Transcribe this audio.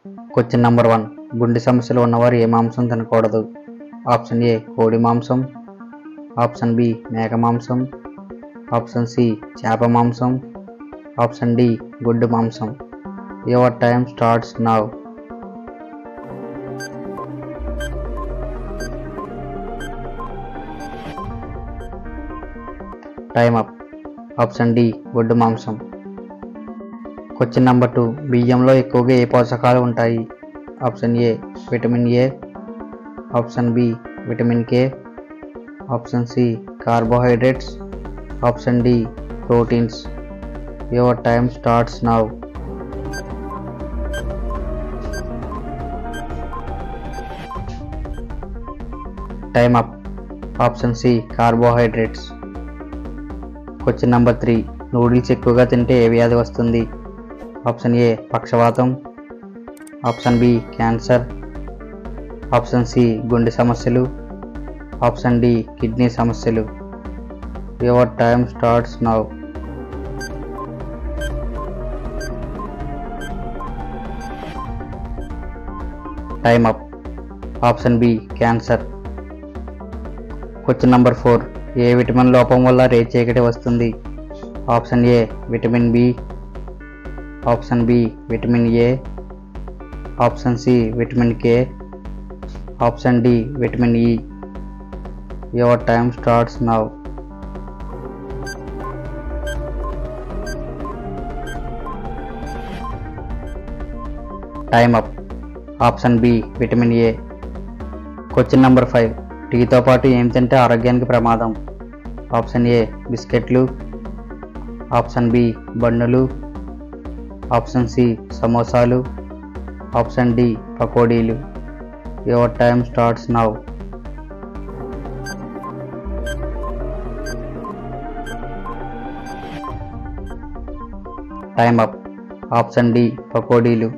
Question number 1. గుండె సమస్యలు ఉన్నవారు ఏ మాంసం తినకూడదు? ఆప్షన్ ఏ కోడి మాంసం, ఆప్షన్ బి మేక మాంసం, ఆప్షన్ సి చేప మాంసం, ఆప్షన్ డి గుడ్డు మాంసం. Your time starts now. Time up. Option D గుడ్డు మాంసం. Question number 2. బియ్యంలో ఎక్కువగా ఏ పోషకాలు ఉంటాయి? Option A vitamin A, option B vitamin K, option C carbohydrates, option D proteins. Your time starts now. Time up. Option C carbohydrates. Question number 3. Noodles ఎక్కువగా తింటే ఏ వ్యాధి వస్తుంది? ఆప్షన్ ఏ పక్షవాతం, option B cancer, option C గుండె సమస్యలు, option D kidney సమస్యలు. Your time starts now. Time up. Option B cancer. Question number 4. ఏ విటమిన్ లోపం వల్ల రేచీకటి వస్తుంది? Option A vitamin B, option B vitamin A, option C vitamin K, option D vitamin E. Your time starts now. Time up. Option B vitamin A. Question number 5. టీతో పాటు ఏం తింటే ఆరోగ్యానికి ప్రమాదం? ఆప్షన్ ఏ బిస్కెట్లు, ఆప్షన్ బి బన్నులు, option C సమోసాలు, option D పకోడీలు. Your time starts now. Time up. Option D పకోడీలు.